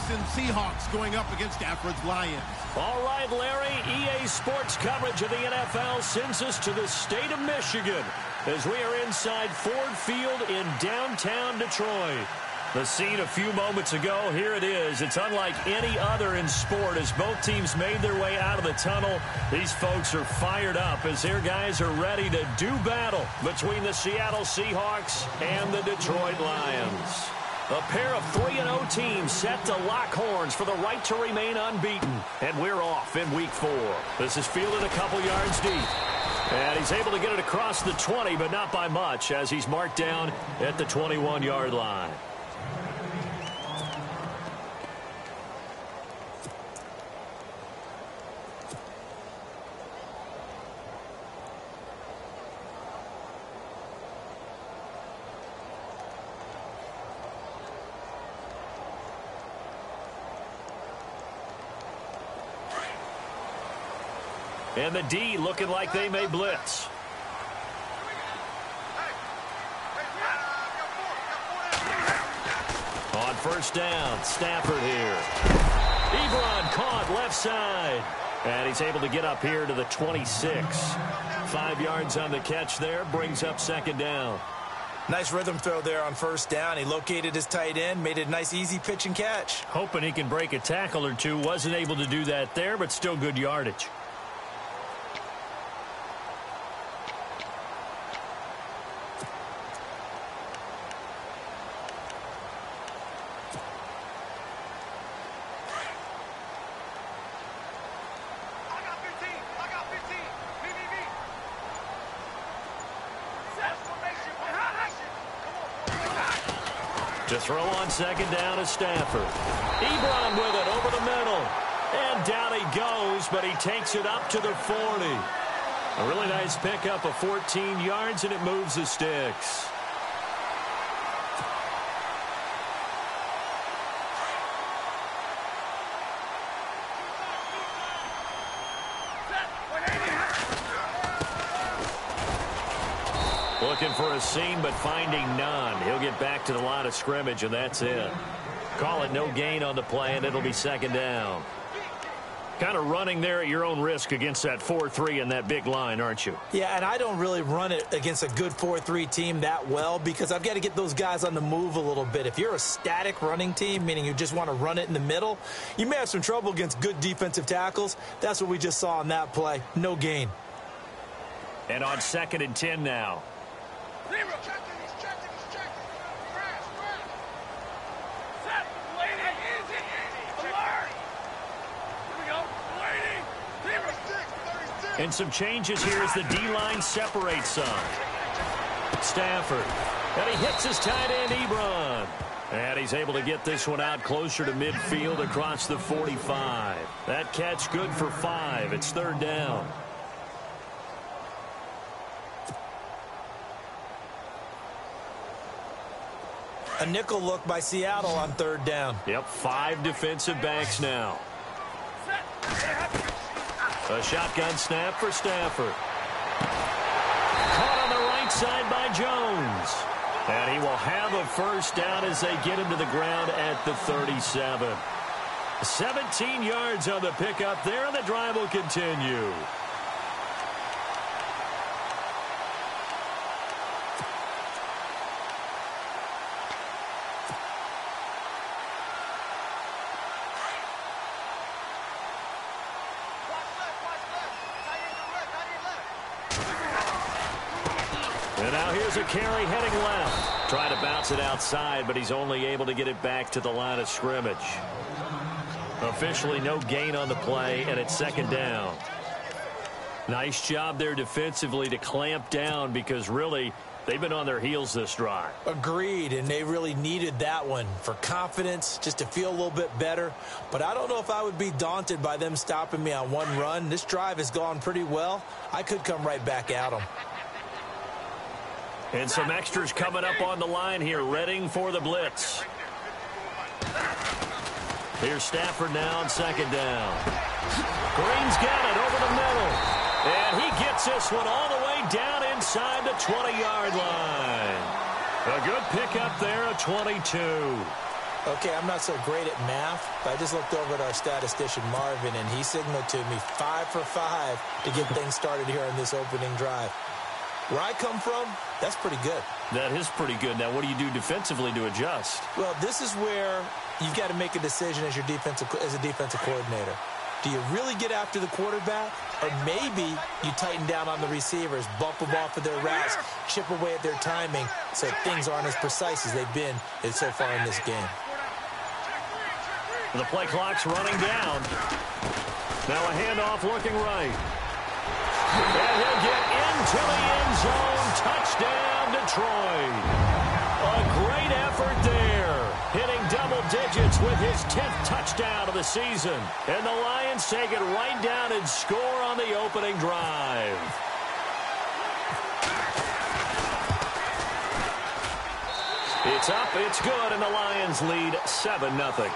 Jackson Seahawks going up against Stafford's Lions. All right, Larry, EA Sports coverage of the NFL sends us to the state of Michigan as we are inside Ford Field in downtown Detroit. The scene a few moments ago, here it is. It's unlike any other in sport as both teams made their way out of the tunnel. These folks are fired up as their guys are ready to do battle between the Seattle Seahawks and the Detroit Lions. A pair of 3-0 teams set to lock horns for the right to remain unbeaten. And we're off in Week 4. This is fielded a couple yards deep. And he's able to get it across the 20, but not by much as he's marked down at the 21-yard line. And the D looking like they may blitz. On first down, Stafford here. Ebron caught left side. And he's able to get up here to the 26. 5 yards on the catch there, brings up second down. Nice rhythm throw there on first down. He located his tight end, made it a nice easy pitch and catch. Hoping he can break a tackle or two. Wasn't able to do that there, but still good yardage. To throw on second down is Stafford. Ebron with it over the middle. And down he goes, but he takes it up to the 40. A really nice pickup of 14 yards, and it moves the sticks. Looking for a seam, but finding none. He'll get back to the line of scrimmage, and that's it. Call it no gain on the play, and it'll be second down. Kind of running there at your own risk against that 4-3 and that big line, aren't you? Yeah, and I don't really run it against a good 4-3 team that well because I've got to get those guys on the move a little bit. If you're a static running team, meaning you just want to run it in the middle, you may have some trouble against good defensive tackles. That's what we just saw on that play. No gain. And on 2nd and 10 now. And some changes here as the D-line separates some. Stafford. And he hits his tight end, Ebron. And he's able to get this one out closer to midfield across the 45. That catch good for 5. It's third down. A nickel look by Seattle on third down. Yep, 5 defensive backs now. A shotgun snap for Stafford. Caught on the right side by Jones. And he will have a first down as they get him to the ground at the 37. 17 yards on the pickup there, and the drive will continue. And now here's a carry heading left. Trying to bounce it outside, but he's only able to get it back to the line of scrimmage. Officially no gain on the play, and it's second down. Nice job there defensively to clamp down because really they've been on their heels this drive. Agreed, and they really needed that one for confidence, just to feel a little bit better. But I don't know if I would be daunted by them stopping me on one run. This drive has gone pretty well. I could come right back at them. And some extras coming up on the line here, readying for the blitz. Here's Stafford now on second down. Green's got it over the middle. And he gets this one all the way down inside the 20-yard line. A good pickup there, a 22. Okay, I'm not so great at math, but I just looked over at our statistician, Marvin, and he signaled to me 5 for 5 to get things started here on this opening drive. Where I come from, that's pretty good. That is pretty good. Now, what do you do defensively to adjust? Well, this is where you've got to make a decision as a defensive coordinator. Do you really get after the quarterback? Or maybe you tighten down on the receivers, bump them off of their routes, chip away at their timing so things aren't as precise as they've been so far in this game. The play clock's running down. Now a handoff looking right. And he'll get into the end zone. Touchdown, Detroit. A great effort there. Hitting double digits with his 10th touchdown of the season. And the Lions take it right down and score on the opening drive. It's up, it's good, and the Lions lead 7-0.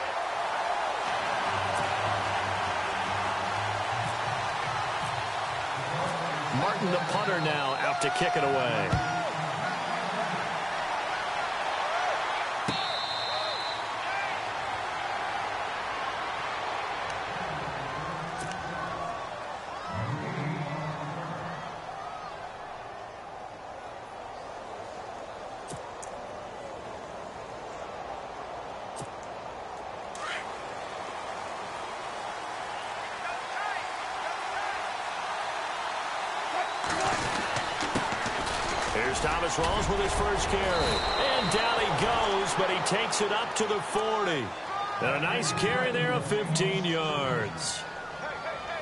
Martin, the punter, now out to kick it away. Here's Thomas Rawls with his first carry. And down he goes, but he takes it up to the 40. And a nice carry there of 15 yards.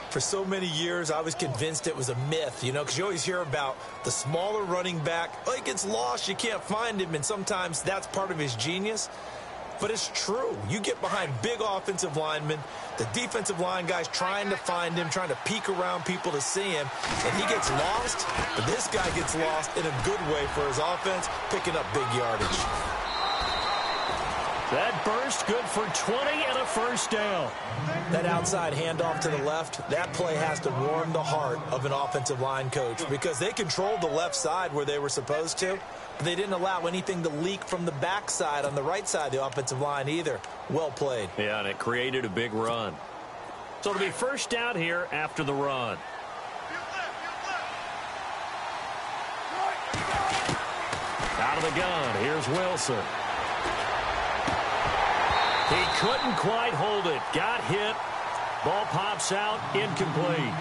For so many years, I was convinced it was a myth, because you always hear about the smaller running back. Oh, he gets lost, you can't find him, and sometimes that's part of his genius. But it's true. You get behind big offensive linemen, the defensive line guys trying to find him, trying to peek around people to see him, and he gets lost. But this guy gets lost in a good way for his offense, picking up big yardage. That burst good for 20 and a first down. That outside handoff to the left, that play has to warm the heart of an offensive line coach because they controlled the left side where they were supposed to. But they didn't allow anything to leak from the backside on the right side of the offensive line either. Well played. Yeah, and it created a big run. So it'll be first down here after the run. Out of the gun, here's Wilson. He couldn't quite hold it. Got hit. Ball pops out, incomplete.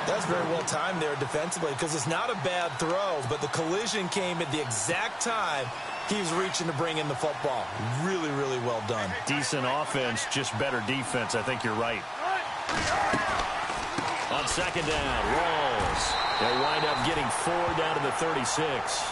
That's very well timed there defensively because it's not a bad throw, but the collision came at the exact time he was reaching to bring in the football. Really, really well done. Decent offense, just better defense. I think you're right. On second down, Rawls. They'll wind up getting 4 down to the 36.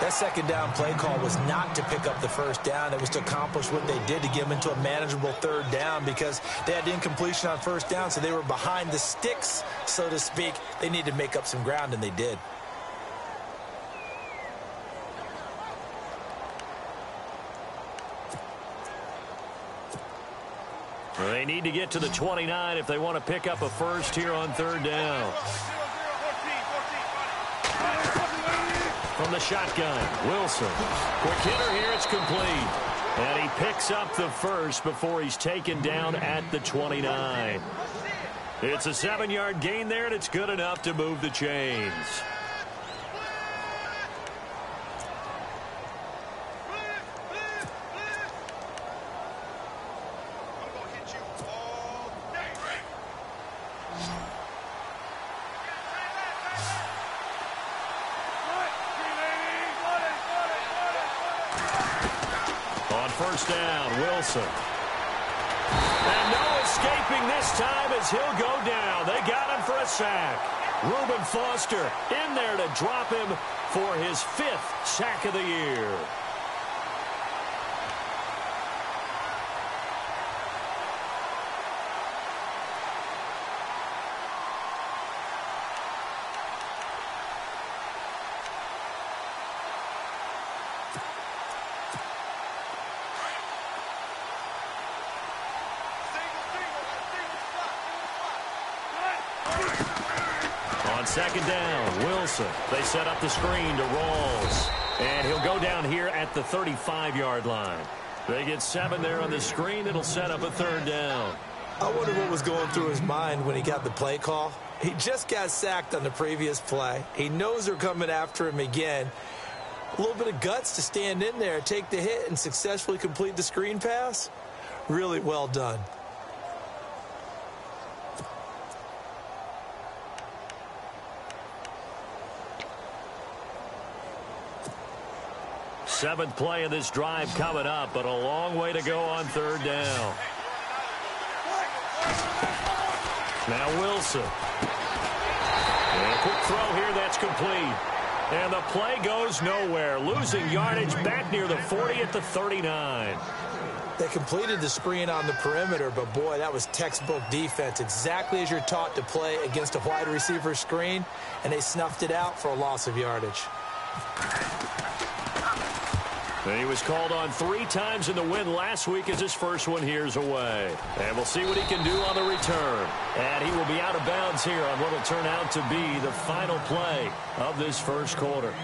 That second down play call was not to pick up the first down. It was to accomplish what they did to get them into a manageable third down because they had incompletion on first down, so they were behind the sticks, so to speak. They needed to make up some ground, and they did. Well, they need to get to the 29 if they want to pick up a first here on third down. From the shotgun, Wilson. Quick hitter here, it's complete. And he picks up the first before he's taken down at the 29. It's a 7-yard gain there, and it's good enough to move the chains. First down, Wilson. And no escaping this time as he'll go down. They got him for a sack. Reuben Foster in there to drop him for his 5th sack of the year. Second down, Wilson. They set up the screen to Rawls. And he'll go down here at the 35-yard line. They get 7 there on the screen. It'll set up a 3rd down. I wonder what was going through his mind when he got the play call. He just got sacked on the previous play. He knows they're coming after him again. A little bit of guts to stand in there, take the hit, and successfully complete the screen pass. Really well done. Seventh play of this drive coming up, but a long way to go on 3rd down. Now Wilson. And a quick throw here, that's complete. And the play goes nowhere. Losing yardage back near the 40 at the 39. They completed the screen on the perimeter, but boy, that was textbook defense. Exactly as you're taught to play against a wide receiver screen, and they snuffed it out for a loss of yardage. He was called on 3 times in the win last week as his first one here's away. And we'll see what he can do on the return. And he will be out of bounds here on what will turn out to be the final play of this first quarter.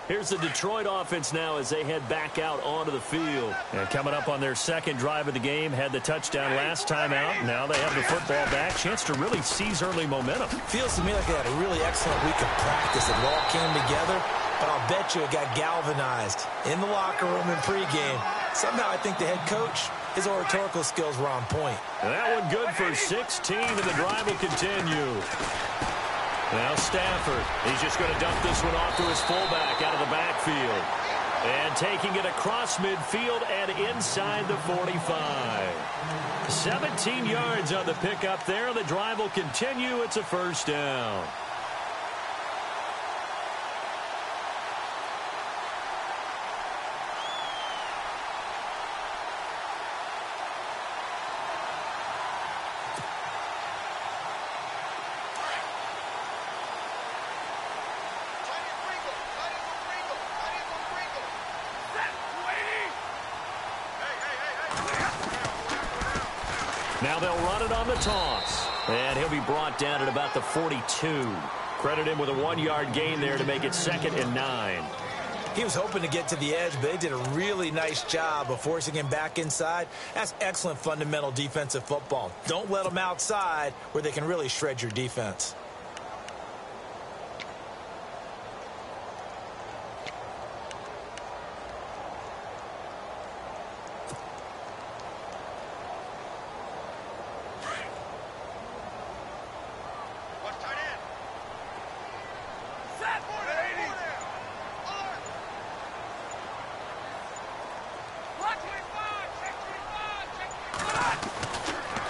Here's the Detroit offense now as they head back out onto the field. And coming up on their second drive of the game, had the touchdown last time out. Now they have the football back. Chance to really seize early momentum. Feels to me like they had a really excellent week of practice. It all came together, but I'll bet you it got galvanized in the locker room in pregame. Somehow I think the head coach, his oratorical skills were on point. And that one good for 16, and the drive will continue. Now Stafford, he's just going to dump this one off to his fullback out of the backfield. And taking it across midfield and inside the 45. 17 yards on the pickup there. The drive will continue. It's a 1st down. Now they'll run it on the toss. And he'll be brought down at about the 42. Credit him with a 1-yard gain there to make it 2nd and 9. He was hoping to get to the edge, but they did a really nice job of forcing him back inside. That's excellent fundamental defensive football. Don't let them outside where they can really shred your defense.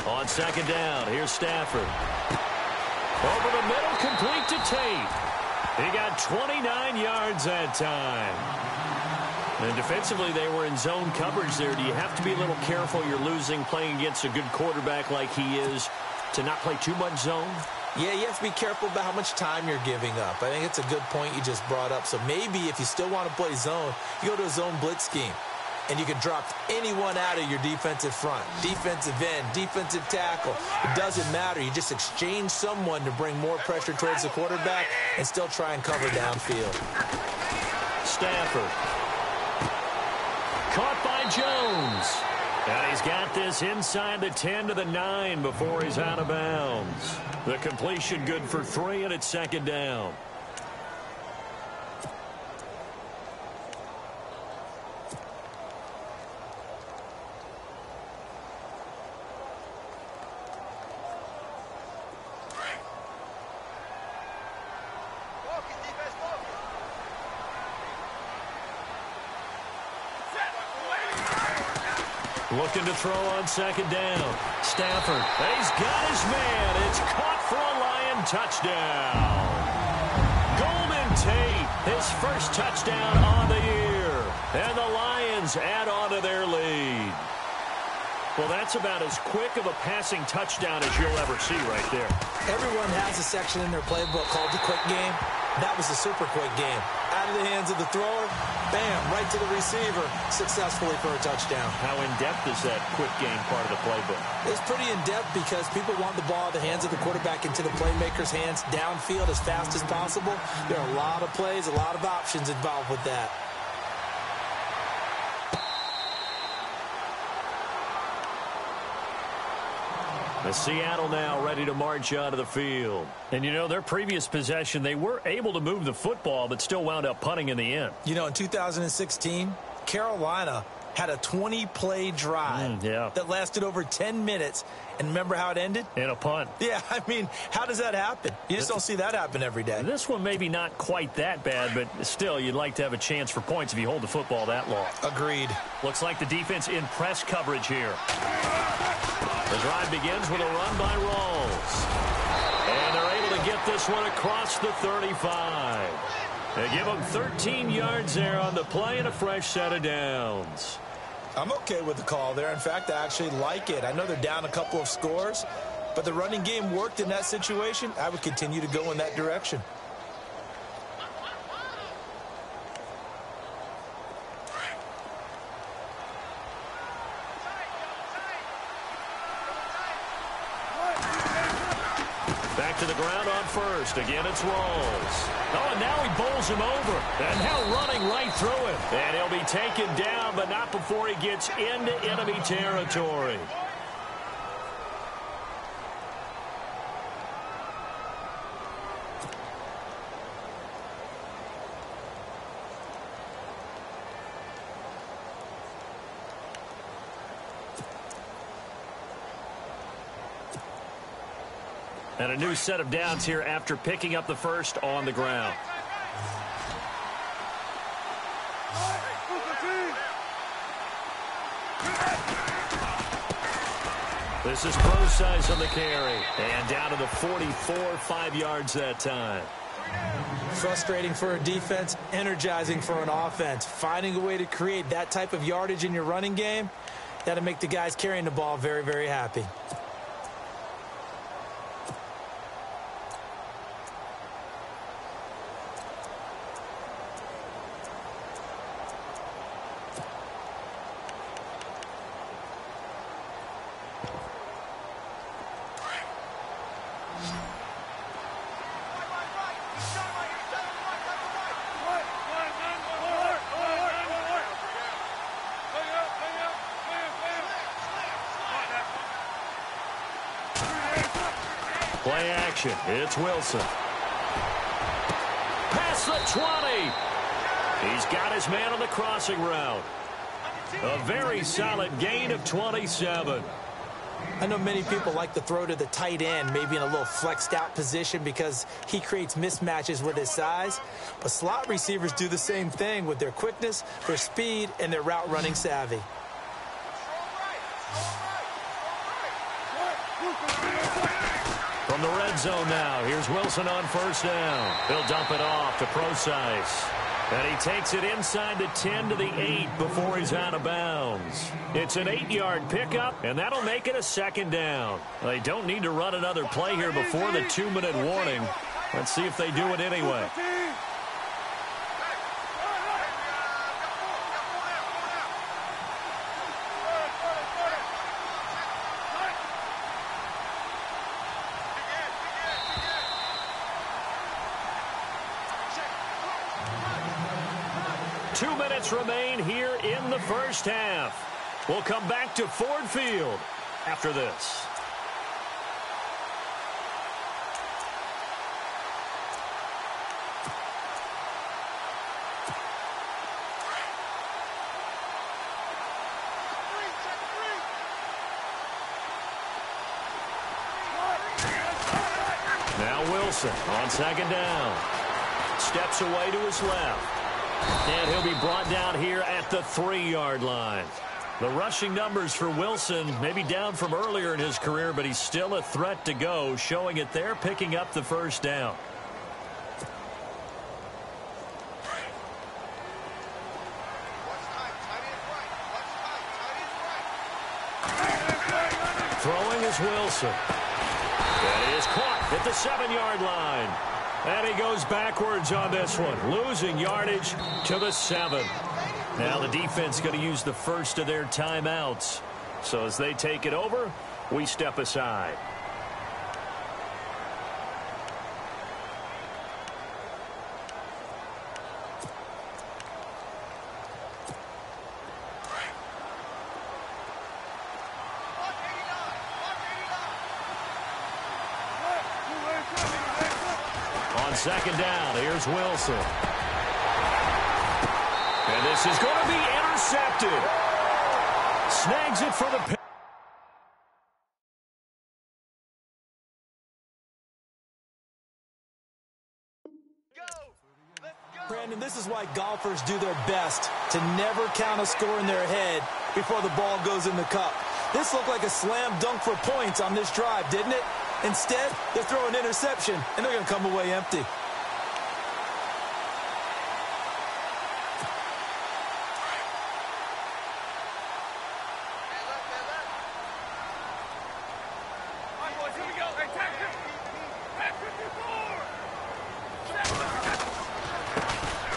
On 2nd down, here's Stafford. Over the middle, complete to Tate. He got 29 yards that time. And defensively, they were in zone coverage there. Do you have to be a little careful? You're losing playing against a good quarterback like he is to not play too much zone? Yeah, you have to be careful about how much time you're giving up. I think it's a good point you just brought up. So maybe if you still want to play zone, you go to a zone blitz scheme. And you can drop anyone out of your defensive front, defensive end, defensive tackle. It doesn't matter. You just exchange someone to bring more pressure towards the quarterback and still try and cover downfield. Stafford. Caught by Jones. And he's got this inside the 10 to the 9 before he's out of bounds. The completion good for 3, and it's 2nd down. Looking to throw on 2nd down. Stafford, he's got his man. It's caught for a Lion touchdown. Golden Tate, his first touchdown on the year. And the Lions add on to their lead. Well, that's about as quick of a passing touchdown as you'll ever see right there. Everyone has a section in their playbook called the quick game. That was a super quick game. out of the hands of the thrower. Bam, right to the receiver, successfully for a touchdown. How in-depth is that quick game part of the playbook? It's pretty in-depth because people want the ball out of the hands of the quarterback into the playmaker's hands downfield as fast as possible. There are a lot of plays, a lot of options involved with that. Seattle now ready to march onto the field. And, you know, their previous possession, they were able to move the football, but still wound up punting in the end. You know, in 2016, Carolina had a 20-play drive that lasted over 10 minutes. And remember how it ended? In a punt. Yeah, I mean, how does that happen? You just don't see that happen every day. This one maybe not quite that bad, but still, you'd like to have a chance for points if you hold the football that long. Agreed. Looks like the defense in press coverage here. The drive begins with a run by Rawls. And they're able to get this one across the 35. They give them 13 yards there on the play and a fresh set of downs. I'm okay with the call there. In fact, I actually like it. I know they're down a couple of scores, but the running game worked in that situation. I would continue to go in that direction. Back to the ground on first. Again, it's Rawls. Oh, and now he bowls him over. And now running right through it. And he'll be taken down, but not before he gets into enemy territory. And a new set of downs here after picking up the first on the ground. This is Procise on the carry. And down to the 44, 5 yards that time. Frustrating for a defense, energizing for an offense. Finding a way to create that type of yardage in your running game, that'll make the guys carrying the ball very, very happy. Play action. It's Wilson. Past the 20. He's got his man on the crossing route. A very solid gain of 27. I know many people like to throw to the tight end, maybe in a little flexed out position because he creates mismatches with his size. But slot receivers do the same thing with their quickness, their speed, and their route running savvy. From the red zone now, here's Wilson on first down. He'll dump it off to Procise. And he takes it inside the 10 to the 8 before he's out of bounds. It's an 8-yard pickup, and that'll make it a second down. They don't need to run another play here before the 2-minute warning. Let's see if they do it anyway. Remain here in the first half. We'll come back to Ford Field after this. Now Wilson on second down. Steps away to his left. And he'll be brought down here at the 3-yard line. The rushing numbers for Wilson may be down from earlier in his career, but he's still a threat to go, showing it there, picking up the first down. Throwing is Wilson. And he is caught at the 7-yard line. And he goes backwards on this one, losing yardage to the 7. Now the defense going to use the first of their timeouts. So as they take it over, we step aside. On second down, here's Wilson. And this is going to be intercepted. Snags it for the... Brandon, this is why golfers do their best to never count a score in their head before the ball goes in the cup. This looked like a slam dunk for points on this drive, didn't it? Instead, they're throwing an interception, and they're going to come away empty.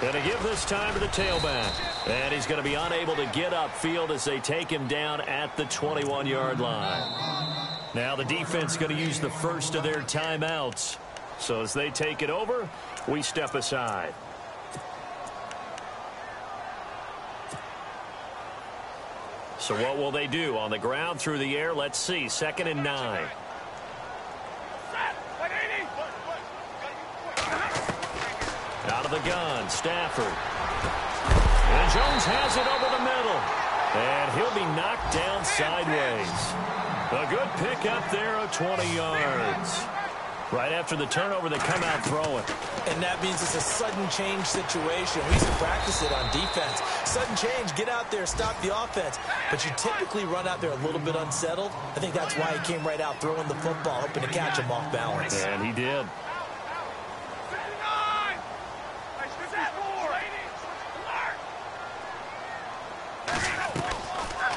Going to give this time to the tailback. And he's going to be unable to get upfield as they take him down at the 21-yard line. Now the defense going to use the first of their timeouts. So as they take it over, we step aside. So what will they do? On the ground, through the air, let's see. 2nd and 9. Out of the gun, Stafford. And Jones has it over the middle. And he'll be knocked down sideways. A good pickup there of 20 yards. Right after the turnover, they come out throwing. And that means it's a sudden change situation. We used to practice it on defense. Sudden change, get out there, stop the offense. But you typically run out there a little bit unsettled. I think that's why he came right out throwing the football, hoping to catch him off balance. And he did.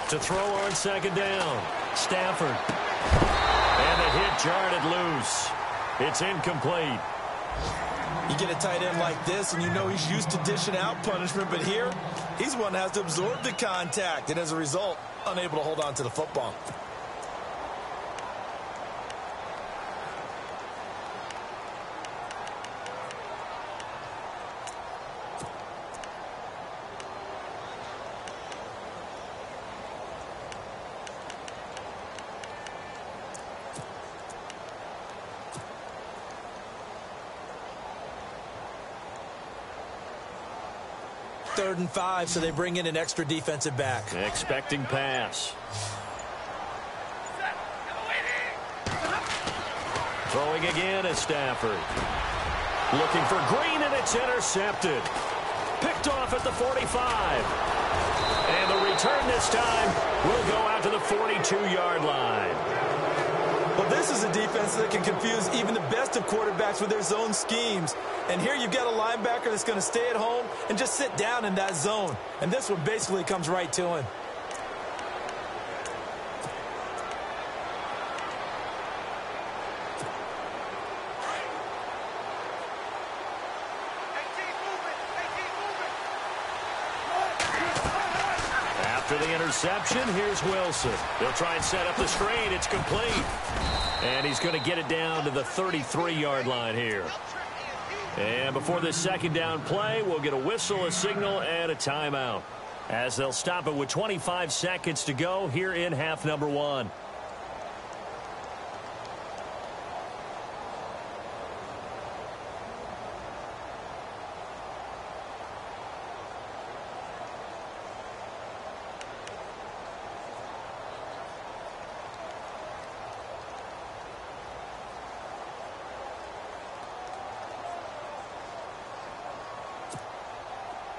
To throw on 2nd down. Stafford. And the hit jarred it loose. It's incomplete. You get a tight end like this, and you know he's used to dishing out punishment, but here, he's one that has to absorb the contact, and as a result, unable to hold on to the football. Third and 5, so they bring in an extra defensive back. Expecting pass. Throwing again is Stafford. Looking for Green, and it's intercepted. Picked off at the 45. And the return this time will go out to the 42-yard line. Well, this is a defense that can confuse even the best of quarterbacks with their zone schemes. And here you've got a linebacker that's going to stay at home and just sit down in that zone. And this one basically comes right to him. After the interception, here's Wilson. They'll try and set up the screen. It's complete. And he's going to get it down to the 33-yard line here. And before this 2nd down play, we'll get a whistle, a signal, and a timeout, as they'll stop it with 25 seconds to go here in half number 1.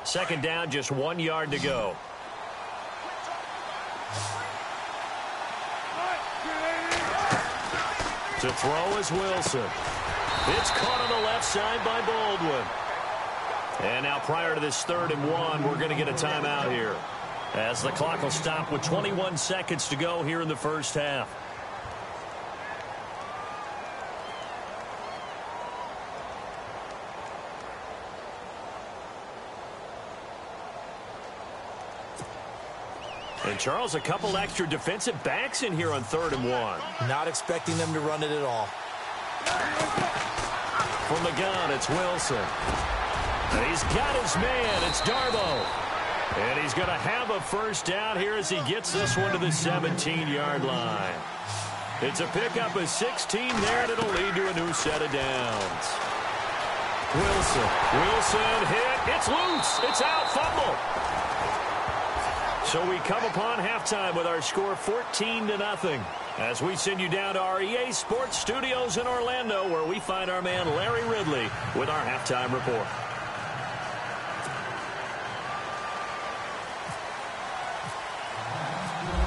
Second down, just 1 yard to go. To throw is Wilson. It's caught on the left side by Baldwin. And now prior to this 3rd and 1, we're going to get a timeout here, as the clock will stop with 21 seconds to go here in the first half. And, Charles, a couple extra defensive backs in here on 3rd and 1. Not expecting them to run it at all. From the gun, it's Wilson. And he's got his man. It's Darbo. And he's going to have a first down here as he gets this one to the 17-yard line. It's a pickup of 16 there, and it'll lead to a new set of downs. Wilson hit. It's loose. It's out. Fumble. So we come upon halftime with our score 14-0. As we send you down to our EA Sports Studios in Orlando, where we find our man Larry Ridley with our halftime report.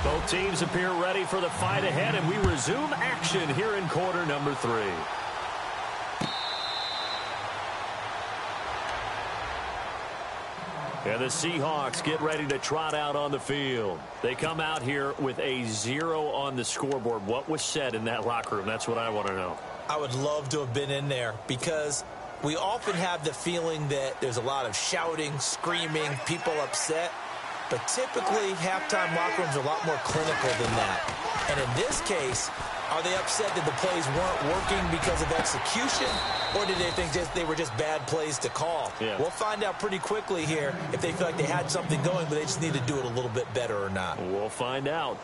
Both teams appear ready for the fight ahead, and we resume action here in quarter number 3. And the Seahawks get ready to trot out on the field. They come out here with a 0 on the scoreboard. What was said in that locker room? That's what I want to know. I would love to have been in there because we often have the feeling that there's a lot of shouting, screaming, people upset. But typically, halftime locker rooms are a lot more clinical than that. And in this case, are they upset that the plays weren't working because of execution? Or did they think they were just bad plays to call? Yeah. We'll find out pretty quickly here if they feel like they had something going, but they just need to do it a little bit better or not. We'll find out.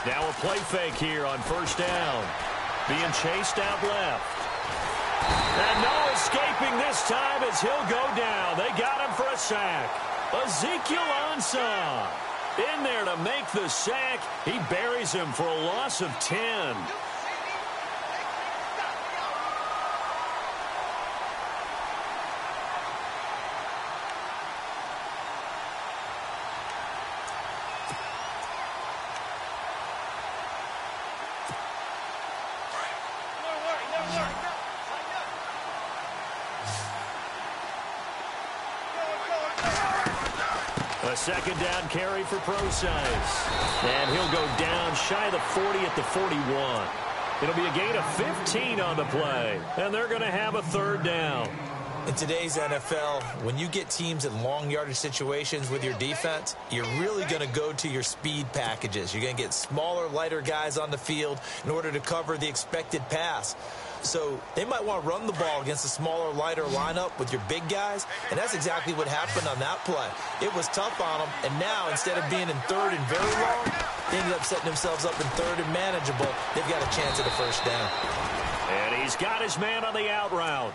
Now a play fake here on first down. Being chased out left. And no escaping this time as he'll go down. They got him for a sack. Ezekiel Ansah in there to make the sack. He buries him for a loss of 10. A second down carry for Procise. And he'll go down shy of the 40 at the 41. It'll be a gain of 15 on the play. And they're going to have a third down. In today's NFL, when you get teams in long yardage situations with your defense, you're really going to go to your speed packages. You're going to get smaller, lighter guys on the field in order to cover the expected pass. So they might want to run the ball against a smaller, lighter lineup with your big guys, and that's exactly what happened on that play. It was tough on them, and now instead of being in third and very long, they ended up setting themselves up in third and manageable. They've got a chance at a first down. And he's got his man on the out route.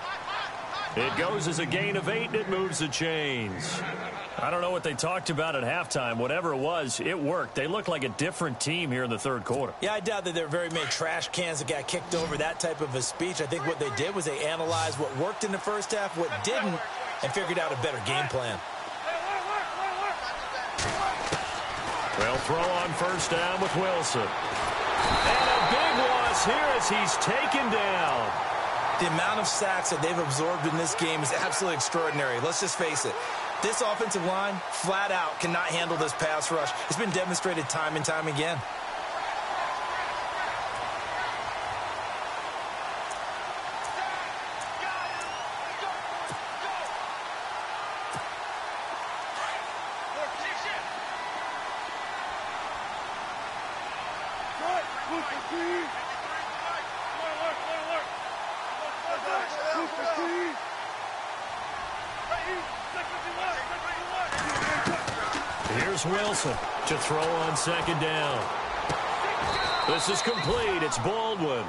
It goes as a gain of 8, and it moves the chains. I don't know what they talked about at halftime. Whatever it was, it worked. They looked like a different team here in the third quarter. Yeah, I doubt that there were very many trash cans that got kicked over, that type of a speech. I think what they did was they analyzed what worked in the first half, what didn't, and figured out a better game plan. Well, throw on first down with Wilson. And a big loss here as he's taken down. The amount of sacks that they've absorbed in this game is absolutely extraordinary. Let's just face it. This offensive line, flat out, cannot handle this pass rush. It's been demonstrated time and time again. Here's Wilson to throw on second down. This is complete. It's Baldwin.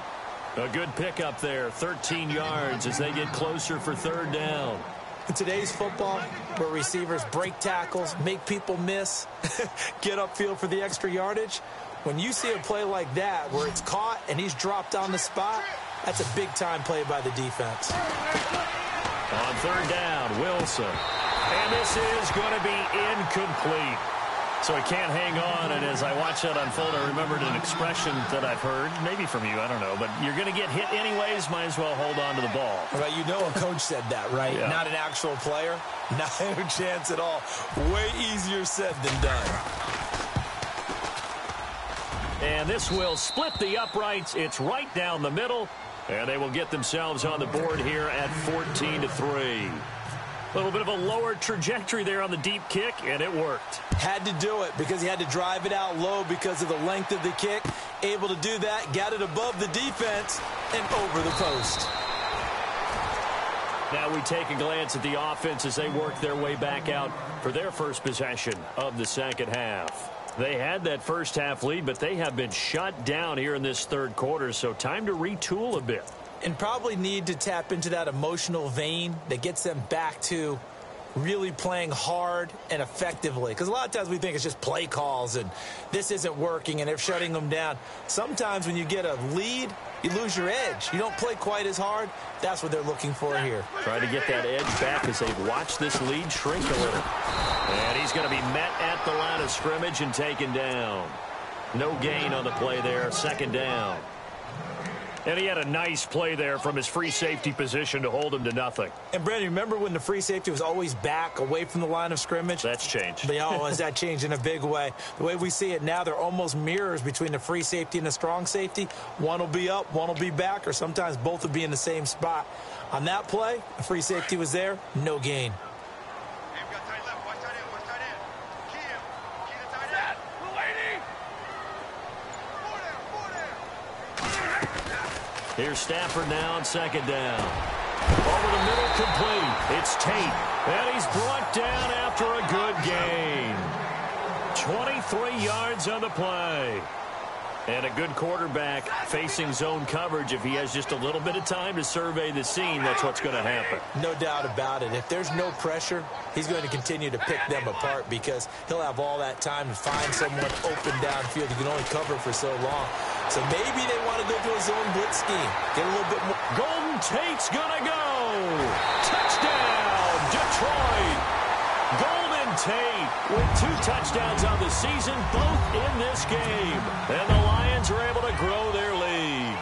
A good pickup there, 13 yards as they get closer for third down. In today's football, where receivers break tackles, make people miss, get upfield for the extra yardage, when you see a play like that where it's caught and he's dropped on the spot, that's a big-time play by the defense. On third down, Wilson. And this is going to be incomplete. So he can't hang on, and as I watch that unfold, I remembered an expression that I've heard, maybe from you, I don't know, but you're going to get hit anyways, might as well hold on to the ball. Well, you know a coach said that, right? Yeah. Not an actual player. Not a chance at all. Way easier said than done. And this will split the uprights. It's right down the middle, and they will get themselves on the board here at 14-3. A little bit of a lower trajectory there on the deep kick, and it worked. Had to do it because he had to drive it out low because of the length of the kick. Able to do that, got it above the defense, and over the post. Now we take a glance at the offense as they work their way back out for their first possession of the second half. They had that first half lead, but they have been shut down here in this third quarter, so time to retool a bit. And probably need to tap into that emotional vein that gets them back to really playing hard and effectively. Because a lot of times we think it's just play calls and this isn't working and they're shutting them down. Sometimes when you get a lead, you lose your edge. You don't play quite as hard. That's what they're looking for here. Trying to get that edge back as they've watched this lead shrink a little. And he's going to be met at the line of scrimmage and taken down. No gain on the play there, second down. And he had a nice play there from his free safety position to hold him to nothing. And, Brandon, remember when the free safety was always back away from the line of scrimmage? That's changed. But, has that changed in a big way? The way we see it now, they're almost mirrors between the free safety and the strong safety. One will be up, one will be back, or sometimes both will be in the same spot. On that play, the free safety was there, no gain. Here's Stafford now on second down. Over the middle, complete. It's Tate, and he's brought down after a good gain. 23 yards on the play. And a good quarterback facing zone coverage. If he has just a little bit of time to survey the scene, that's what's going to happen. No doubt about it. If there's no pressure, he's going to continue to pick them apart because he'll have all that time to find someone open downfield. He can only cover for so long. So maybe they want to go to a zone blitz scheme. Get a little bit more. Golden Tate's going to go. Touchdown, Detroit. Golden Tate with 2 touchdowns on the season, both in this game. And the Lions are able to grow their lead.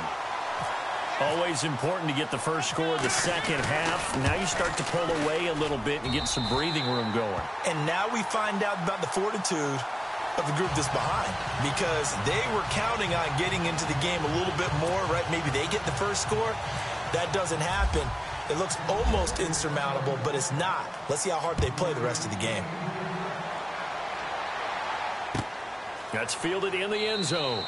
Always important to get the first score of the second half. Now you start to pull away a little bit and get some breathing room going. And now we find out about the fortitude of the group that's behind because they were counting on getting into the game a little bit more, right? Maybe they get the first score. That doesn't happen. It looks almost insurmountable, but it's not. Let's see how hard they play the rest of the game. That's fielded in the end zone.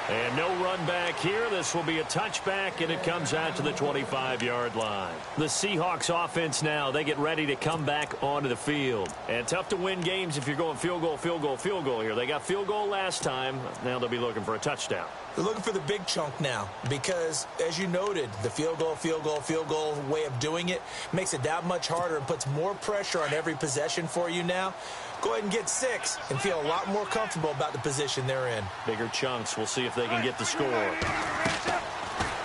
And no run back here. This will be a touchback, and it comes out to the 25-yard line. The Seahawks offense now, they get ready to come back onto the field. And tough to win games if you're going field goal, field goal, field goal here. They got field goal last time. Now they'll be looking for a touchdown. They're looking for the big chunk now because, as you noted, the field goal way of doing it makes it that much harder and puts more pressure on every possession for you now. Go ahead and get 6 and feel a lot more comfortable about the position they're in. Bigger chunks. We'll see if they can get the score.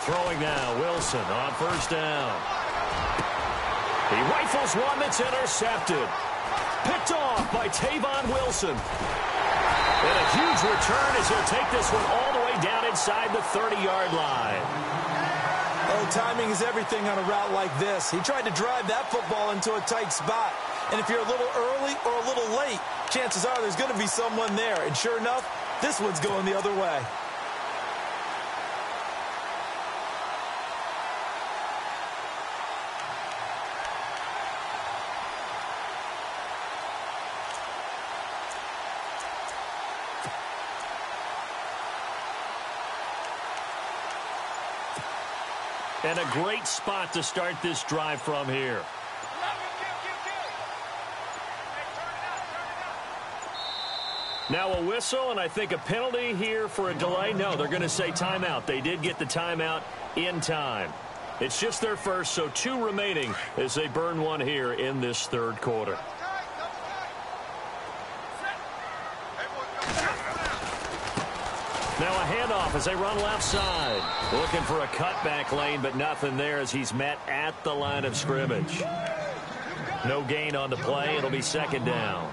Throwing now, Wilson on first down. He rifles one that's intercepted. Picked off by Tavon Wilson. And a huge return as he'll take this one all the way down inside the 30-yard line. Oh, timing is everything on a route like this. He tried to drive that football into a tight spot. And if you're a little early or a little late, chances are there's going to be someone there. And sure enough, this one's going the other way. And a great spot to start this drive from here. Now a whistle, and I think a penalty here for a delay. No, they're going to say timeout. They did get the timeout in time. It's just their first, so 2 remaining as they burn one here in this third quarter. Now a handoff as they run left side. Looking for a cutback lane, but nothing there as he's met at the line of scrimmage. No gain on the play. It'll be second down.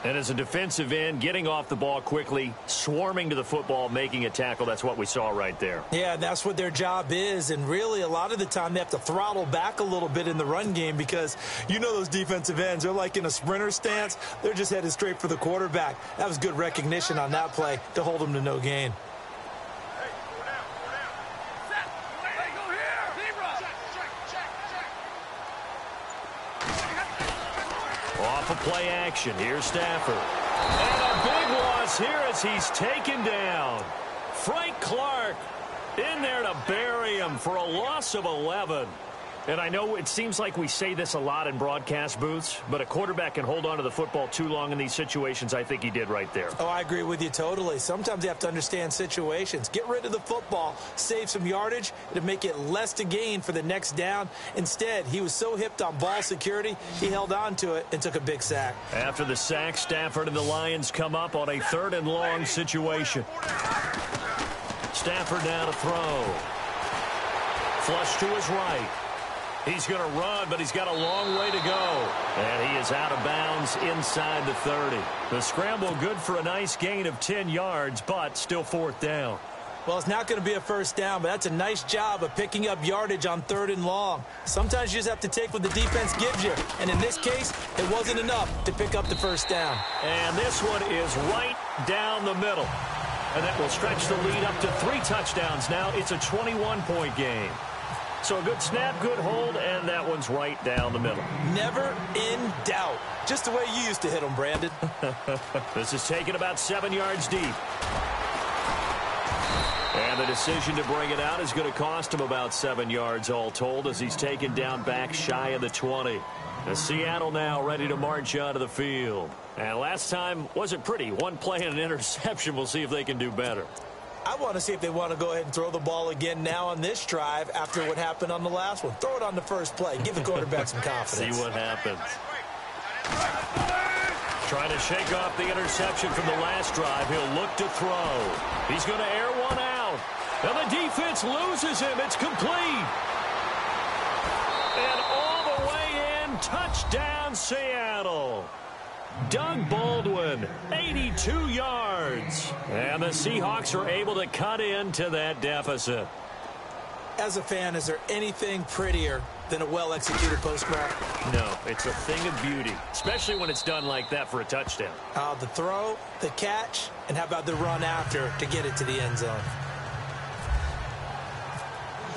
And as a defensive end, getting off the ball quickly, swarming to the football, making a tackle, that's what we saw right there. Yeah, that's what their job is. And really, a lot of the time, they have to throttle back a little bit in the run game because you know those defensive ends, they're like in a sprinter stance. They're just headed straight for the quarterback. That was good recognition on that play to hold them to no gain. Off of play action. Here's Stafford. And a big loss here as he's taken down. Frank Clark in there to bury him for a loss of 11. And I know it seems like we say this a lot in broadcast booths, but a quarterback can hold on to the football too long in these situations. I think he did right there. Oh, I agree with you totally. Sometimes you have to understand situations. Get rid of the football, save some yardage, to make it less to gain for the next down. Instead, he was so hipped on ball security, he held on to it and took a big sack. After the sack, Stafford and the Lions come up on a 3rd and long situation. Stafford now to throw. Flush to his right. He's going to run, but he's got a long way to go. And he is out of bounds inside the 30. The scramble good for a nice gain of 10 yards, but still 4th down. Well, it's not going to be a first down, but that's a nice job of picking up yardage on 3rd and long. Sometimes you just have to take what the defense gives you. And in this case, it wasn't enough to pick up the first down. And this one is right down the middle. And that will stretch the lead up to 3 touchdowns now. It's a 21-point game. So a good snap, good hold, and that one's right down the middle. Never in doubt. Just the way you used to hit them, Brandon. This is taken about 7 yards deep. And the decision to bring it out is going to cost him about 7 yards all told as he's taken down back shy of the 20. Seattle now ready to march onto the field. And last time wasn't pretty. One play and an interception. We'll see if they can do better. I want to see if they want to go ahead and throw the ball again now on this drive after what happened on the last one. Throw it on the first play. Give the quarterback some confidence. See what happens. Trying to shake off the interception from the last drive. He'll look to throw. He's going to air one out. And the defense loses him. It's complete. And all the way in, touchdown Seattle. Doug Baldwin, 82 yards. And the Seahawks are able to cut into that deficit. As a fan, is there anything prettier than a well-executed postcard? No, it's a thing of beauty, especially when it's done like that for a touchdown. The throw, the catch, and how about the run after to get it to the end zone?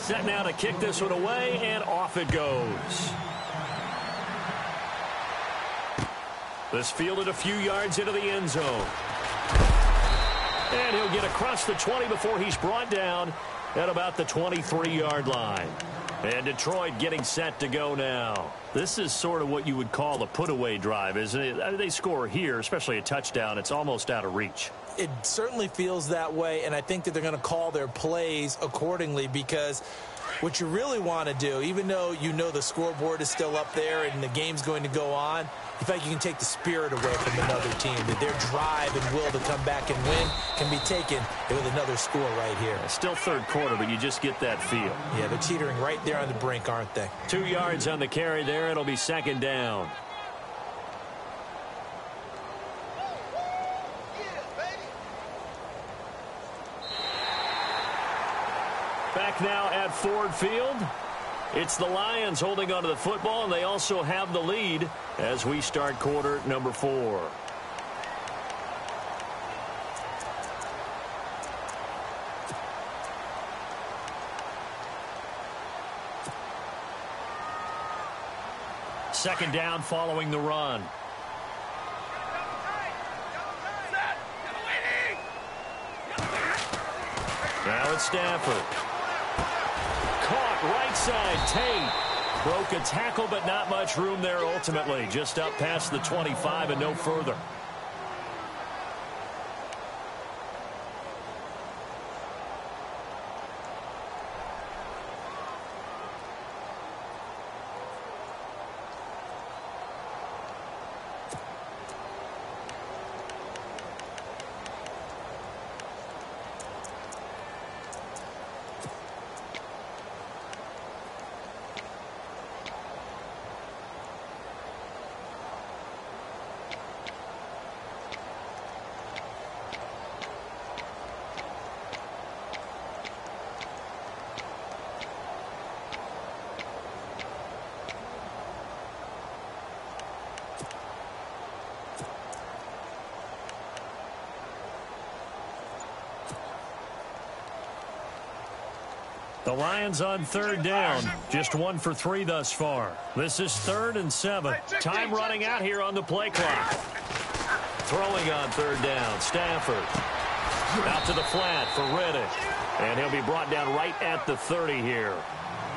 Set now to kick this one away, and off it goes. This fielded a few yards into the end zone. And he'll get across the 20 before he's brought down at about the 23-yard line. And Detroit getting set to go now. This is sort of what you would call a put-away drive, isn't it? They score here, especially a touchdown. It's almost out of reach. It certainly feels that way, and I think that they're going to call their plays accordingly because what you really want to do, even though you know the scoreboard is still up there and the game's going to go on, in fact, you can take the spirit away from another team. That their drive and will to come back and win can be taken with another score right here. Still 3rd quarter, but you just get that feel. Yeah, they're teetering right there on the brink, aren't they? 2 yards on the carry there. It'll be 2nd down. Back now at Ford Field. It's the Lions holding onto the football, and they also have the lead as we start quarter number 4. Second down following the run. Now it's Stafford. Caught right side. Tate broke a tackle, but not much room there ultimately. Just up past the 25 and no further. The Lions on third down. Just 1 for 3 thus far. This is 3rd and 7. Time running out here on the play clock. Throwing on third down, Stafford. Out to the flat for Reddick. And he'll be brought down right at the 30 here.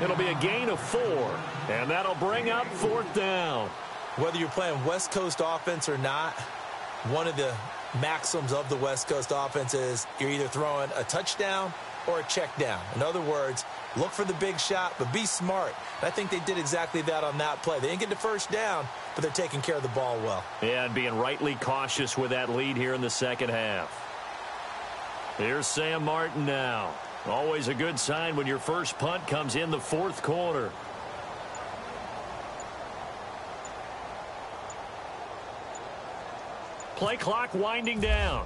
It'll be a gain of 4. And that'll bring up 4th down. Whether you're playing West Coast offense or not, one of the maxims of the West Coast offense is you're either throwing a touchdown or a check down. In other words, look for the big shot, but be smart. And I think they did exactly that on that play. They didn't get the first down, but they're taking care of the ball well. Yeah, and being rightly cautious with that lead here in the second half. Here's Sam Martin now. Always a good sign when your first punt comes in the 4th quarter. Play clock winding down.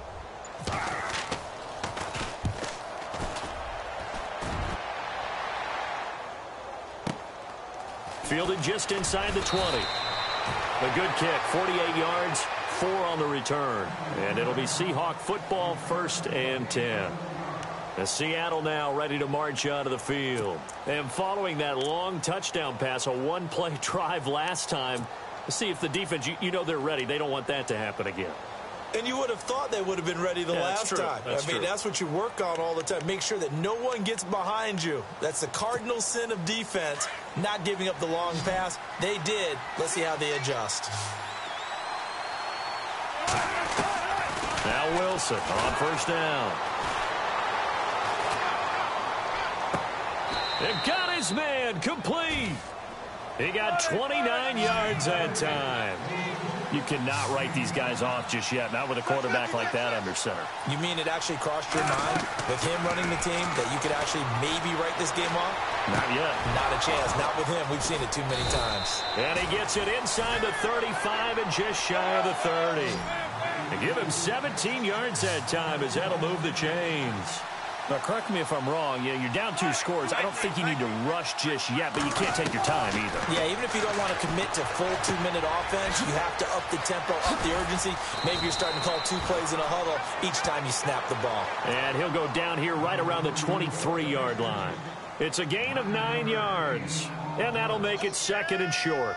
Fielded just inside the 20. A good kick, 48 yards, 4 on the return. And it'll be Seahawk football, 1st and 10. As Seattle now ready to march out of the field. And following that long touchdown pass, a one-play drive last time, to see if the defense, you know they're ready. They don't want that to happen again. And you would have thought they would have been ready the last time. That's what you work on all the time. Make sure that no one gets behind you. That's the cardinal sin of defense, not giving up the long pass. They did. Let's see how they adjust. Now Wilson on first down. It got his man complete. He got 29 yards that time. You cannot write these guys off just yet, not with a quarterback like that under center. You mean it actually crossed your mind with him running the team that you could actually maybe write this game off? Not yet. Not a chance. Not with him. We've seen it too many times. And he gets it inside the 35 and just shy of the 30. And give him 17 yards that time as that'll move the chains. Now, correct me if I'm wrong. Yeah, you're down 2 scores. I don't think you need to rush just yet, but you can't take your time either. Yeah, even if you don't want to commit to full 2-minute offense, you have to up the tempo, up the urgency. Maybe you're starting to call 2 plays in a huddle each time you snap the ball. And he'll go down here right around the 23-yard line. It's a gain of 9 yards, and that'll make it 2nd and short.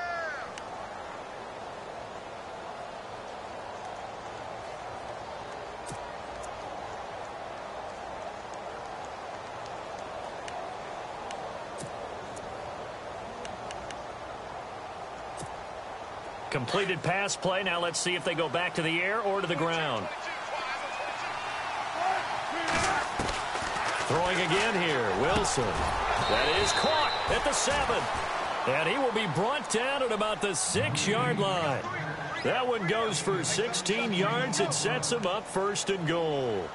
Completed pass play. Now let's see if they go back to the air or to the ground. Throwing again here, Wilson. That is caught at the 7. And he will be brought down at about the 6-yard line. That one goes for 16 yards. It sets him up 1st and goal.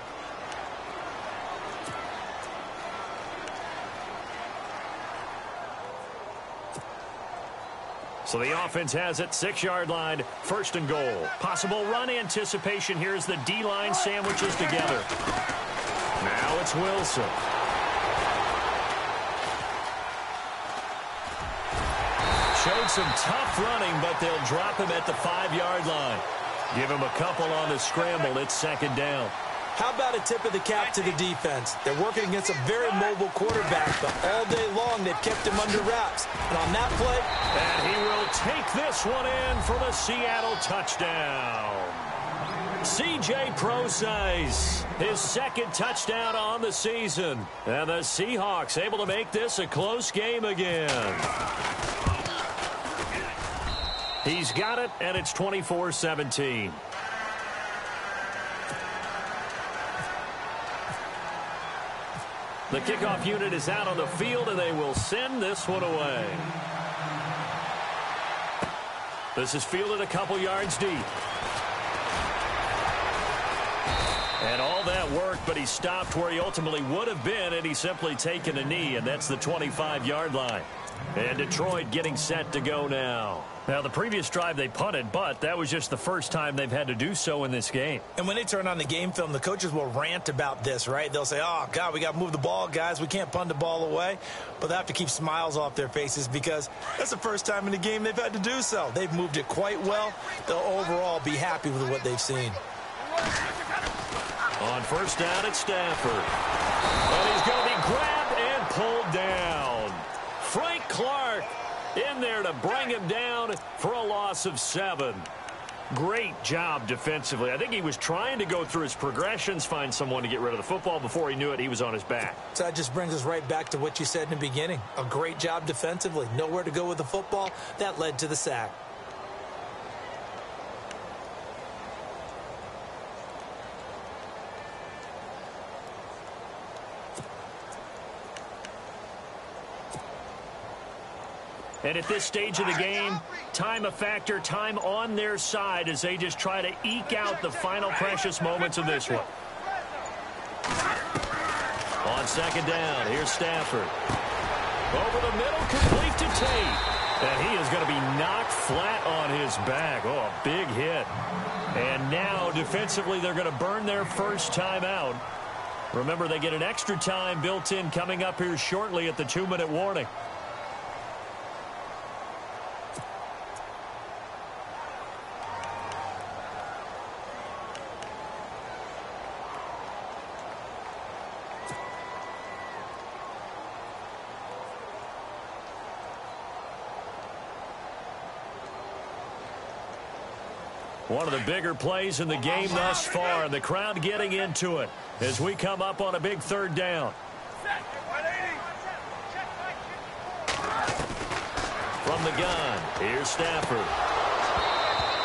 So the offense has it, 6-yard line, 1st and goal. Possible run anticipation here as the D-line sandwiches together. Now it's Wilson. Showed some tough running, but they'll drop him at the 5-yard line. Give him a couple on the scramble. It's 2nd down. How about a tip of the cap to the defense? They're working against a very mobile quarterback, but all day long they've kept him under wraps. And on that play... And he will take this one in for the Seattle touchdown. C.J. Procise, his 2nd touchdown on the season. And the Seahawks able to make this a close game again. He's got it, and it's 24-17. The kickoff unit is out on the field, and they will send this one away. This is fielded a couple yards deep. And all that worked, but he stopped where he ultimately would have been, and he's simply taken a knee, and that's the 25-yard line. And Detroit getting set to go now. Now, the previous drive they punted, but that was just the first time they've had to do so in this game. And when they turn on the game film, the coaches will rant about this, right? They'll say, oh, God, we got to move the ball, guys. We can't punt the ball away. But they have to keep smiles off their faces because that's the first time in the game they've had to do so. They've moved it quite well. They'll overall be happy with what they've seen. On first down, it's Stafford. And he's going to be grabbed and pulled down. Frank Clark in there to bring him down for a loss of 7. Great job defensively. I think he was trying to go through his progressions, find someone to get rid of the football. Before he knew it, he was on his back. So that just brings us right back to what you said in the beginning. A great job defensively. Nowhere to go with the football. That led to the sack. And at this stage of the game, time a factor, time on their side as they just try to eke out the final precious moments of this one. On second down, here's Stafford. Over the middle, complete to Tate. And he is going to be knocked flat on his back. Oh, a big hit. And now, defensively, they're going to burn their first time out. Remember, they get an extra time built in coming up here shortly at the 2-minute warning. One of the bigger plays in the game thus far, and the crowd getting into it as we come up on a big third down. From the gun, here's Stafford.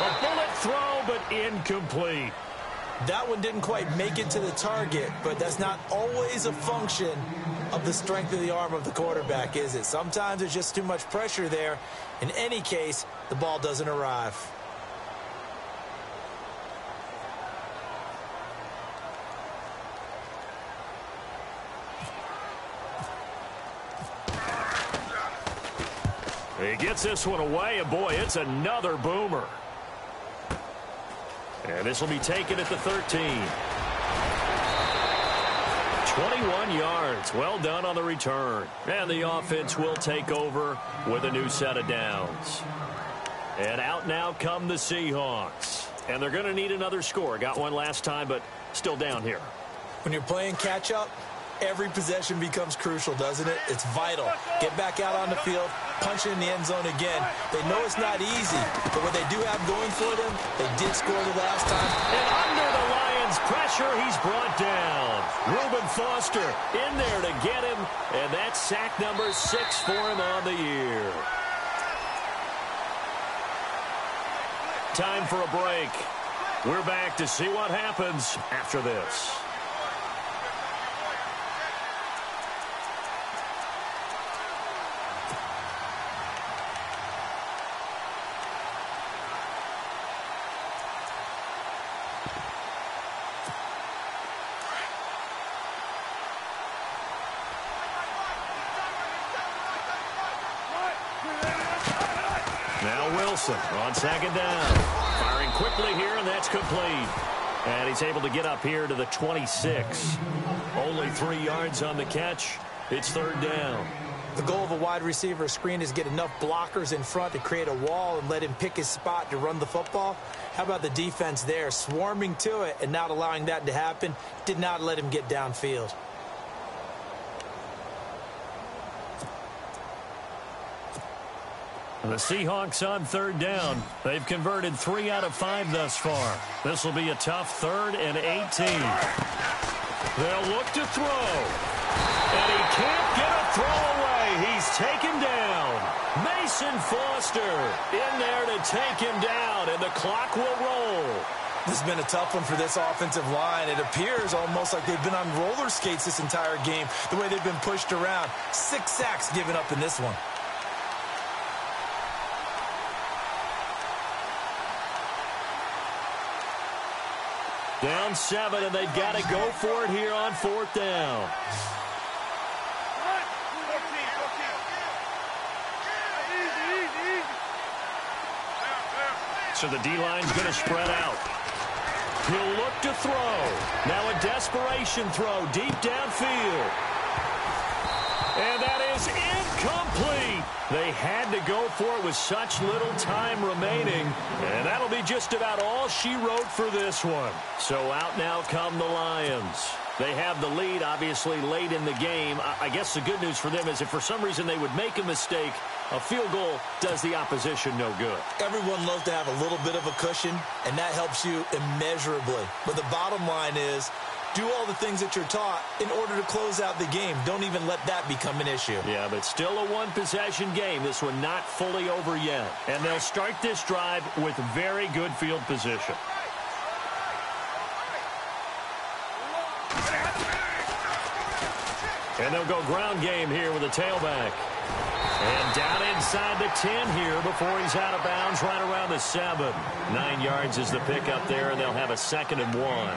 A bullet throw, but incomplete. That one didn't quite make it to the target, but that's not always a function of the strength of the arm of the quarterback, is it? Sometimes there's just too much pressure there. In any case, the ball doesn't arrive. He gets this one away, and boy, it's another boomer. And this will be taken at the 13. 21 yards. Well done on the return. And the offense will take over with a new set of downs. And out now come the Seahawks. And they're going to need another score. Got one last time, but still down here. When you're playing catch-up, every possession becomes crucial, doesn't it? It's vital. Get back out on the field, punch it in the end zone again. They know it's not easy, but what they do have going for them, they did score the last time. And under the Lions' pressure, he's brought down. Reuben Foster in there to get him, and that's sack number 6 for him on the year. Time for a break. We're back to see what happens after this. On second down, firing quickly here, and that's complete. And he's able to get up here to the 26. Only 3 yards on the catch. It's third down. The goal of a wide receiver screen is get enough blockers in front to create a wall and let him pick his spot to run the football. How about the defense there, swarming to it and not allowing that to happen? Did not let him get downfield. The Seahawks on third down. They've converted 3 out of 5 thus far. This will be a tough 3rd and 18. They'll look to throw. And he can't get a throw away. He's taken down. Mason Foster in there to take him down, and the clock will roll. This has been a tough one for this offensive line. It appears almost like they've been on roller skates this entire game, the way they've been pushed around. 6 sacks given up in this one. Down 7, and they've got to go for it here on 4th down. So the D-line's going to spread out. He'll look to throw. Now a desperation throw deep downfield. And that is incomplete. They had to go for it with such little time remaining. And that'll be just about all she wrote for this one. So out now come the Lions. They have the lead, obviously, late in the game. I guess the good news for them is if for some reason they would make a mistake, a field goal does the opposition no good. Everyone loves to have a little bit of a cushion, and that helps you immeasurably. But the bottom line is, do all the things that you're taught in order to close out the game. Don't even let that become an issue. Yeah, but still a one-possession game. This one not fully over yet. And they'll start this drive with very good field position. And they'll go ground game here with a tailback. And down inside the 10 here before he's out of bounds right around the 7. 9 yards is the pickup there, and they'll have a 2nd and 1.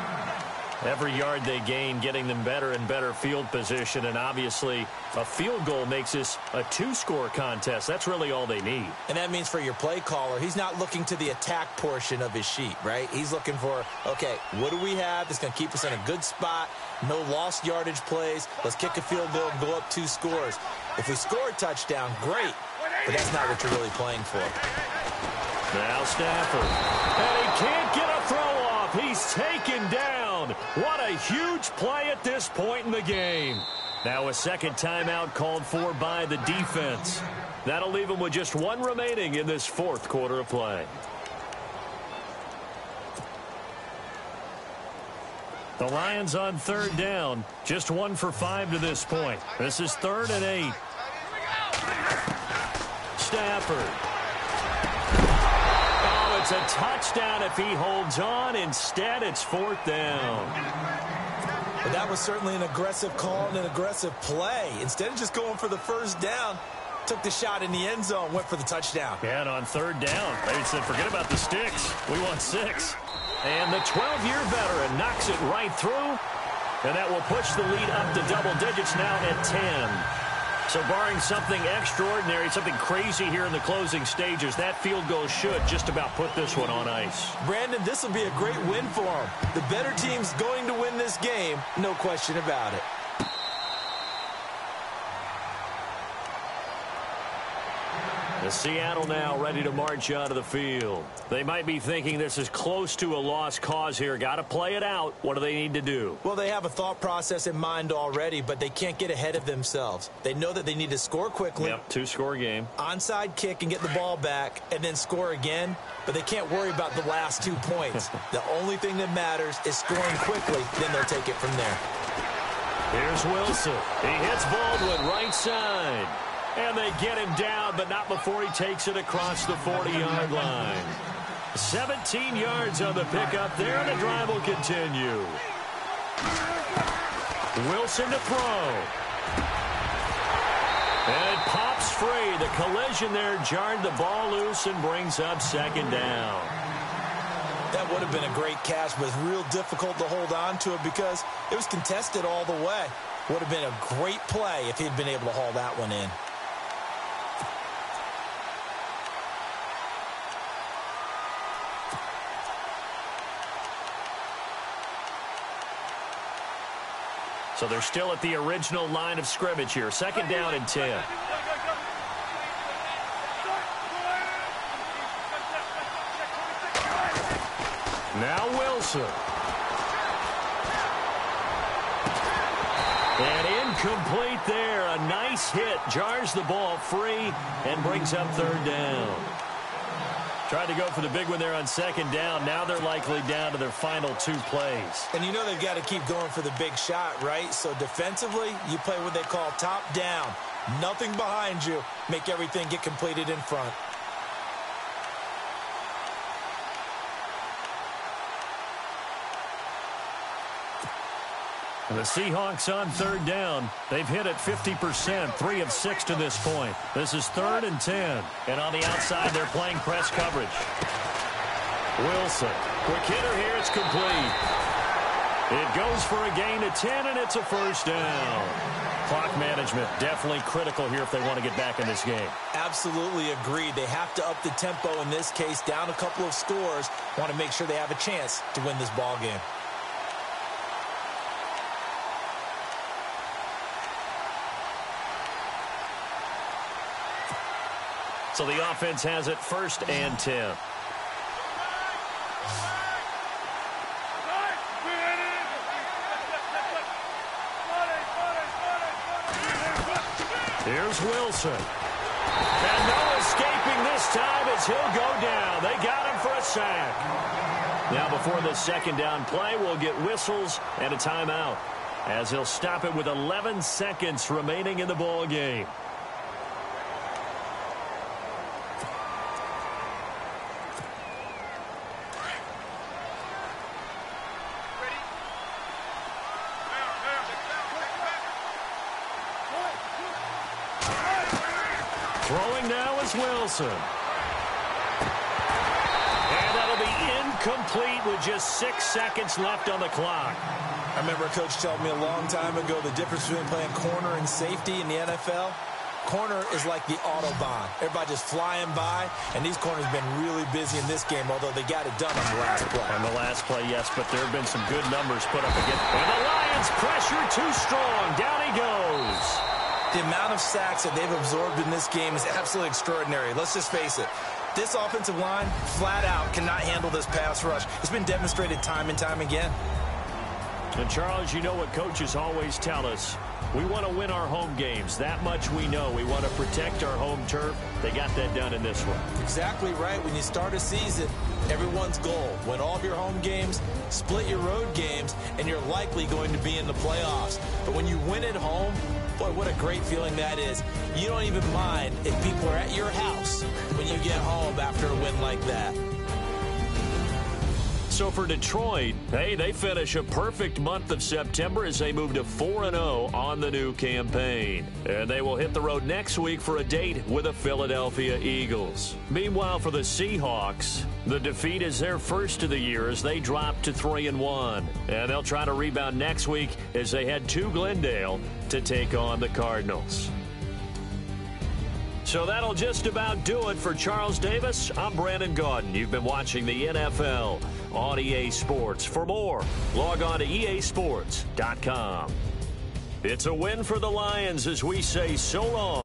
Every yard they gain getting them better and better field position, and obviously a field goal makes this a 2-score contest. That's really all they need. And that means for your play caller, he's not looking to the attack portion of his sheet, right? He's looking for, okay, what do we have that's going to keep us in a good spot? No lost yardage plays. Let's kick a field goal and go up 2 scores. If we score a touchdown, great, but that's not what you're really playing for. Now Stafford, and he can't get a throw off. He's taken down. What a huge play at this point in the game. Now a second timeout called for by the defense. That'll leave him with just 1 remaining in this 4th quarter of play. The Lions on 3rd down, just 1 for 5 to this point. This is 3rd and 8. Stafford. Oh, it's a touchdown if he holds on. Instead, it's 4th down. But that was certainly an aggressive call and an aggressive play. Instead of just going for the 1st down, took the shot in the end zone, went for the touchdown. Yeah, and on 3rd down, they said, forget about the sticks. We want 6. And the 12-year veteran knocks it right through. And that will push the lead up to double digits now at 10. So barring something extraordinary, something crazy here in the closing stages, that field goal should just about put this one on ice. Brandon, this will be a great win for him. The better team's going to win this game, no question about it. The Seattle now ready to march out of the field. They might be thinking this is close to a lost cause here. Got to play it out. What do they need to do? Well, they have a thought process in mind already, but they can't get ahead of themselves. They know that they need to score quickly. Yep, 2-score game. Onside kick and get the ball back and then score again, but they can't worry about the last 2 points. The only thing that matters is scoring quickly, then they'll take it from there. Here's Wilson. He hits Baldwin right side. And they get him down, but not before he takes it across the 40-yard line. 17 yards on the pickup there, and the drive will continue. Wilson to throw. And it pops free. The collision there jarred the ball loose and brings up 2nd down. That would have been a great catch, but it's real difficult to hold on to it because it was contested all the way. Would have been a great play if he'd been able to haul that one in. So they're still at the original line of scrimmage here. 2nd down and 10. Now Wilson. And incomplete there. A nice hit. Jars the ball free and brings up 3rd down. Tried to go for the big one there on 2nd down. Now they're likely down to their final 2 plays. And you know they've got to keep going for the big shot, right? So defensively, you play what they call top down. Nothing behind you. Make everything get completed in front. The Seahawks on 3rd down. They've hit it 50%, 3 of 6 to this point. This is 3rd and 10. And on the outside, they're playing press coverage. Wilson. Quick hitter here. It's complete. It goes for a gain of 10, and it's a 1st down. Clock management definitely critical here if they want to get back in this game. Absolutely agreed. They have to up the tempo in this case, down a couple of scores. Want to make sure they have a chance to win this ball game. So the offense has it 1st and 10. Here's Wilson. And no escaping this time as he'll go down. They got him for a sack. Now before the second down play, we'll get whistles and a timeout, as he'll stop it with 11 seconds remaining in the ball game. Throwing now is Wilson. And that'll be incomplete with just 6 seconds left on the clock. I remember a coach told me a long time ago the difference between playing corner and safety in the NFL. Corner is like the Autobahn. Everybody just flying by, and these corners have been really busy in this game, although they got it done on the last play. On the last play, yes, but there have been some good numbers put up again. And the Lions pressure too strong. Down he goes. The amount of sacks that they've absorbed in this game is absolutely extraordinary. Let's just face it. This offensive line, flat out, cannot handle this pass rush. It's been demonstrated time and time again. And, Charles, you know what coaches always tell us. We want to win our home games. That much we know. We want to protect our home turf. They got that done in this one. Exactly right. When you start a season, everyone's goal: win all of your home games, split your road games, and you're likely going to be in the playoffs. But when you win at home, boy, what a great feeling that is. You don't even mind if people are at your house when you get home after a win like that. So for Detroit, hey, they finish a perfect month of September as they move to 4-0 on the new campaign. And they will hit the road next week for a date with the Philadelphia Eagles. Meanwhile, for the Seahawks, the defeat is their first of the year as they drop to 3-1. And they'll try to rebound next week as they head to Glendale to take on the Cardinals. So that'll just about do it for Charles Davis. I'm Brandon Gaudin. You've been watching the NFL on EA Sports. For more, log on to easports.com. It's a win for the Lions as we say so long.